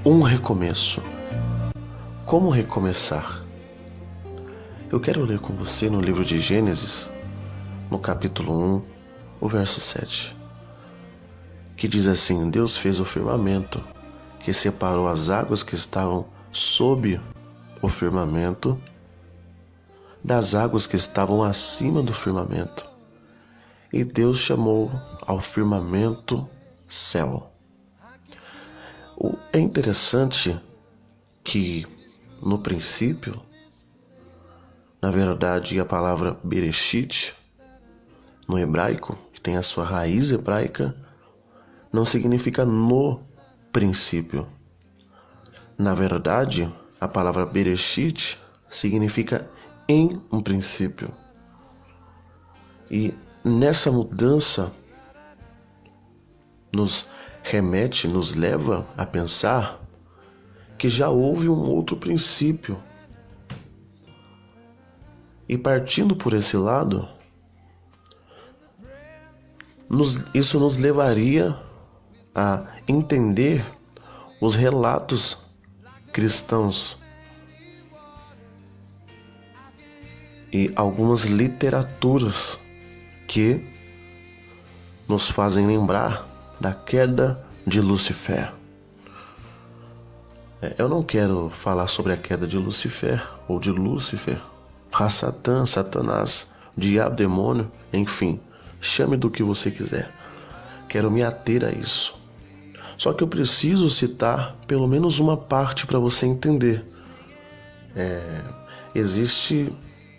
Um recomeço. Como recomeçar? Eu quero ler com você no livro de Gênesis, no capítulo 1, o verso 7, que diz assim: Deus fez o firmamento, que separou as águas que estavam sob o firmamento das águas que estavam acima do firmamento. E Deus chamou ao firmamento céu. É interessante que, no princípio, na verdade, a palavra Bereshit, no hebraico, que tem a sua raiz hebraica, não significa no princípio. Na verdade, a palavra Bereshit significa em um princípio. E nessa mudança nos remete, nos leva a pensar que já houve um outro princípio. E partindo por esse lado, isso nos levaria a entender os relatos cristãos e algumas literaturas que nos fazem lembrar da queda de Lúcifer. Eu não quero falar sobre a queda de Lúcifer ou de Lúcifer, Satã, Satanás, diabo, demônio, enfim, chame do que você quiser. Quero me ater a isso. Só que eu preciso citar pelo menos uma parte para você entender. Existe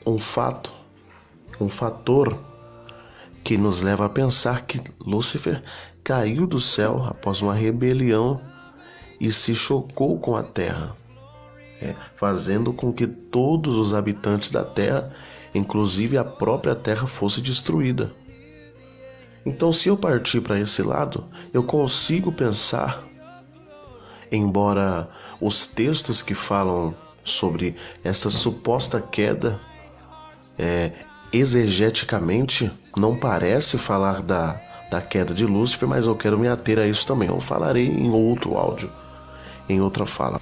um fator que nos leva a pensar que Lúcifer caiu do céu após uma rebelião e se chocou com a terra, fazendo com que todos os habitantes da terra, inclusive a própria terra, fosse destruída. Então, se eu partir para esse lado, eu consigo pensar, embora os textos que falam sobre essa suposta queda, exegeticamente, não parece falar da queda de Lúcifer, mas eu quero me ater a isso também. Eu falarei em outro áudio, em outra fala.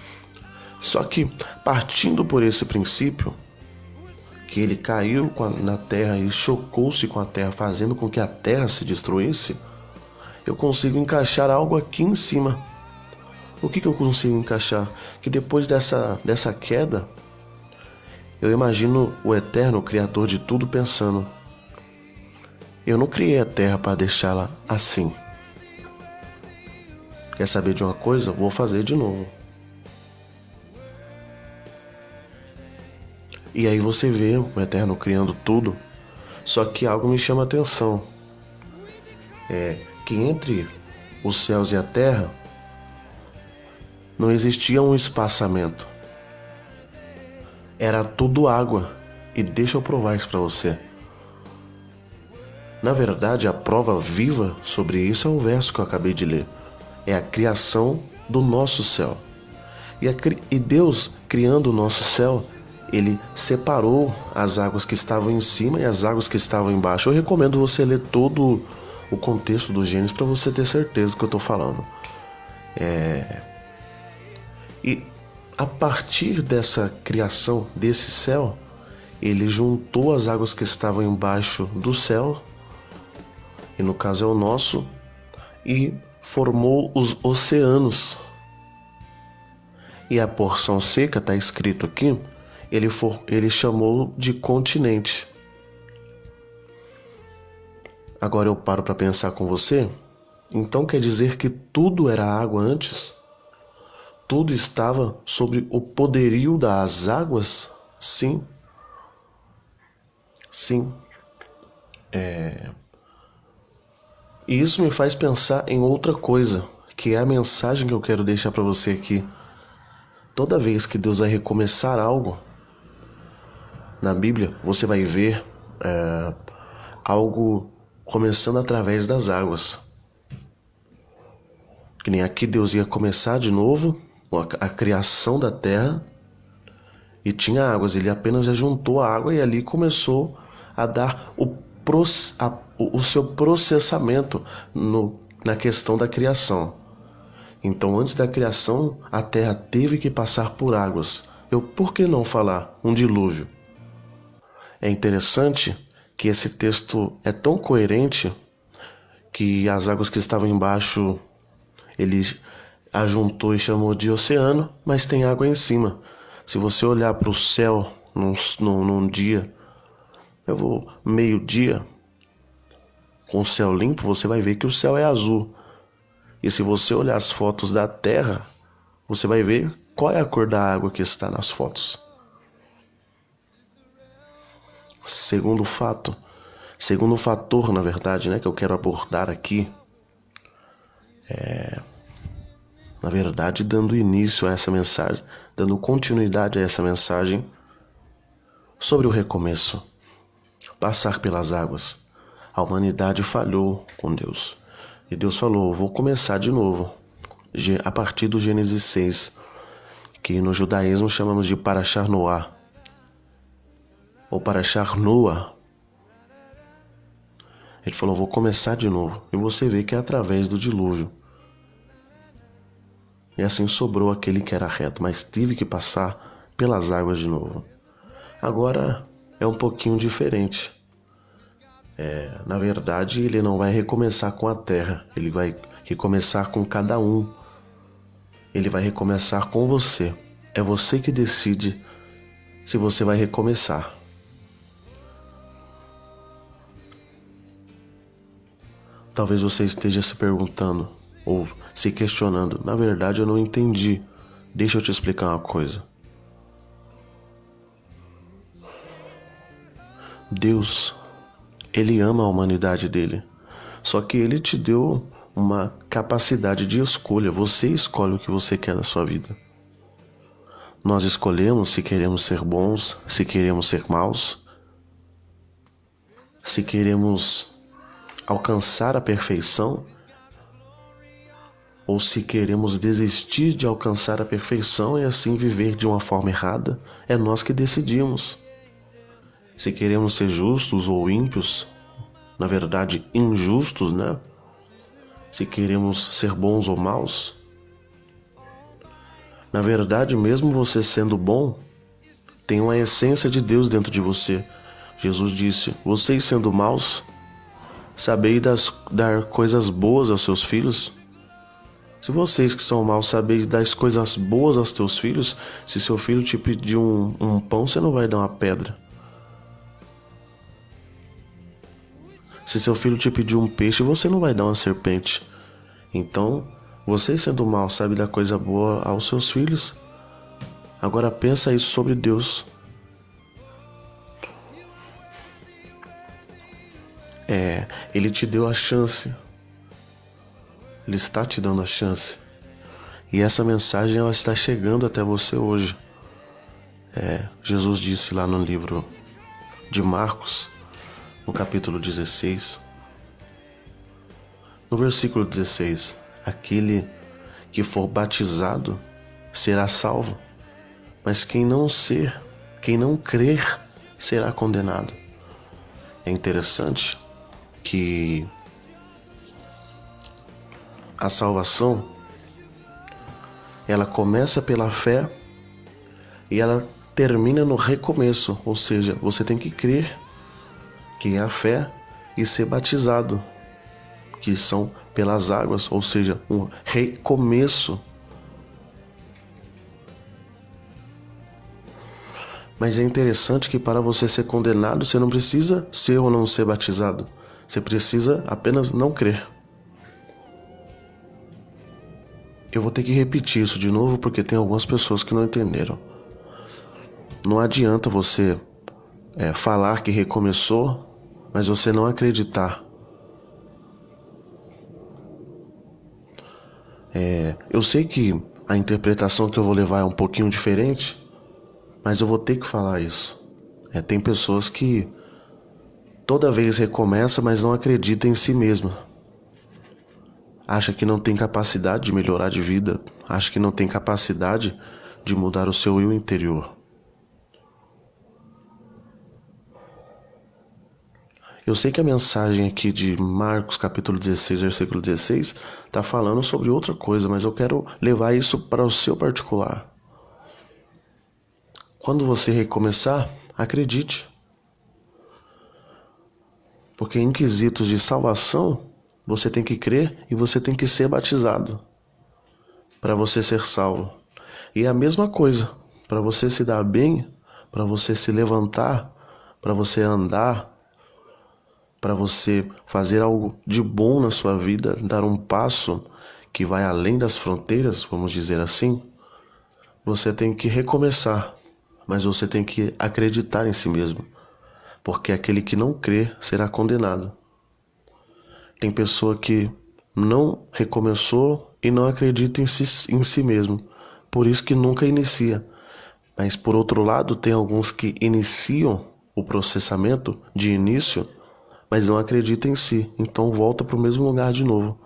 Só que, partindo por esse princípio, que ele caiu na terra e chocou-se com a terra, fazendo com que a terra se destruísse, eu consigo encaixar algo aqui em cima. O que eu consigo encaixar? Que depois dessa queda, eu imagino o Eterno, o Criador de tudo, pensando: eu não criei a terra para deixá-la assim. Quer saber de uma coisa? Vou fazer de novo. E aí você vê o Eterno criando tudo, só que algo me chama a atenção. Que entre os céus e a terra não existia um espaçamento. Era tudo água. E deixa eu provar isso para você. Na verdade, a prova viva sobre isso é o verso que eu acabei de ler. É a criação do nosso céu. E Deus, criando o nosso céu, Ele separou as águas que estavam em cima e as águas que estavam embaixo. Eu recomendo você ler todo o contexto do Gênesis para você ter certeza do que eu estou falando. E a partir dessa criação desse céu, Ele juntou as águas que estavam embaixo do céu, e no caso é o nosso, e formou os oceanos. E a porção seca, está escrito aqui, ele chamou de continente. Agora eu paro para pensar com você. Então quer dizer que tudo era água antes? Tudo estava sob o poderio das águas? Sim. Sim. E isso me faz pensar em outra coisa, que é a mensagem que eu quero deixar para você aqui. Toda vez que Deus vai recomeçar algo, na Bíblia, você vai ver algo começando através das águas. Que nem aqui Deus ia começar de novo a criação da terra e tinha águas. Ele apenas já juntou a água e ali começou a dar o seu processamento na questão da criação. Então, antes da criação, a terra teve que passar por águas. Por que não falar um dilúvio? É interessante que esse texto é tão coerente que as águas que estavam embaixo ele ajuntou e chamou de oceano, mas tem água em cima. Se você olhar para o céu num dia, meio-dia, com o céu limpo, você vai ver que o céu é azul. E se você olhar as fotos da Terra, você vai ver qual é a cor da água que está nas fotos. Segundo fator, na verdade, né, que eu quero abordar aqui, na verdade, dando início a essa mensagem, dando continuidade a essa mensagem sobre o recomeço, passar pelas águas. A humanidade falhou com Deus. E Deus falou, vou começar de novo, a partir do Gênesis 6, que no judaísmo chamamos de Parashat Noah, ou Parashat Noah. Ele falou, vou começar de novo. E você vê que é através do dilúvio. E assim sobrou aquele que era reto, mas teve que passar pelas águas de novo. Agora é um pouquinho diferente. Na verdade, ele não vai recomeçar com a terra, ele vai recomeçar com cada um. Ele vai recomeçar com você. É você que decide se você vai recomeçar. Talvez você esteja se perguntando ou se questionando. Na verdade, eu não entendi. Deixa eu te explicar uma coisa. Deus, Ele ama a humanidade dele. Só que Ele te deu uma capacidade de escolha. Você escolhe o que você quer da sua vida. Nós escolhemos se queremos ser bons, se queremos ser maus, se queremos alcançar a perfeição ou se queremos desistir de alcançar a perfeição e assim viver de uma forma errada. É nós que decidimos. Se queremos ser justos ou ímpios, na verdade injustos, né? Se queremos ser bons ou maus. Na verdade, mesmo você sendo bom, tem uma essência de Deus dentro de você. Jesus disse, vocês sendo maus, sabeis dar coisas boas aos seus filhos? Se vocês que são maus sabeis dar coisas boas aos teus filhos, se seu filho te pedir um pão, você não vai dar uma pedra. Se seu filho te pedir um peixe, você não vai dar uma serpente. Então, você sendo mal sabe dar coisa boa aos seus filhos? Agora pensa isso sobre Deus. Ele te deu a chance. Ele está te dando a chance. E essa mensagem ela está chegando até você hoje. Jesus disse lá no livro de Marcos, no capítulo 16, no versículo 16, aquele que for batizado será salvo, mas quem não crer, será condenado. É interessante que a salvação, ela começa pela fé e ela termina no recomeço, ou seja, você tem que crer, que é a fé, e ser batizado, que são pelas águas, ou seja, um recomeço. Mas é interessante que para você ser condenado, você não precisa ser ou não ser batizado. Você precisa apenas não crer. Eu vou ter que repetir isso de novo porque tem algumas pessoas que não entenderam. Não adianta você falar que recomeçou, mas você não acreditar. Eu sei que a interpretação que eu vou levar é um pouquinho diferente, mas eu vou ter que falar isso. Tem pessoas que toda vez recomeça, mas não acredita em si mesma. Acha que não tem capacidade de melhorar de vida, acha que não tem capacidade de mudar o seu eu interior. Eu sei que a mensagem aqui de Marcos capítulo 16, versículo 16, está falando sobre outra coisa, mas eu quero levar isso para o seu particular. Quando você recomeçar, acredite. Porque em quesitos de salvação, você tem que crer e você tem que ser batizado para você ser salvo. E é a mesma coisa, para você se dar bem, para você se levantar, para você andar, para você fazer algo de bom na sua vida, dar um passo que vai além das fronteiras, vamos dizer assim, você tem que recomeçar, mas você tem que acreditar em si mesmo, porque aquele que não crê será condenado. Tem pessoa que não recomeçou e não acredita em si mesmo, por isso que nunca inicia. Mas por outro lado, tem alguns que iniciam o processamento de início, mas não acreditam em si, então volta para o mesmo lugar de novo.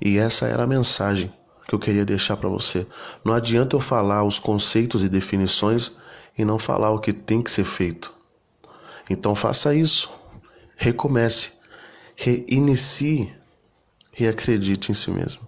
E essa era a mensagem que eu queria deixar para você. Não adianta eu falar os conceitos e definições e não falar o que tem que ser feito. Então faça isso. Recomece, reinicie e acredite em si mesmo.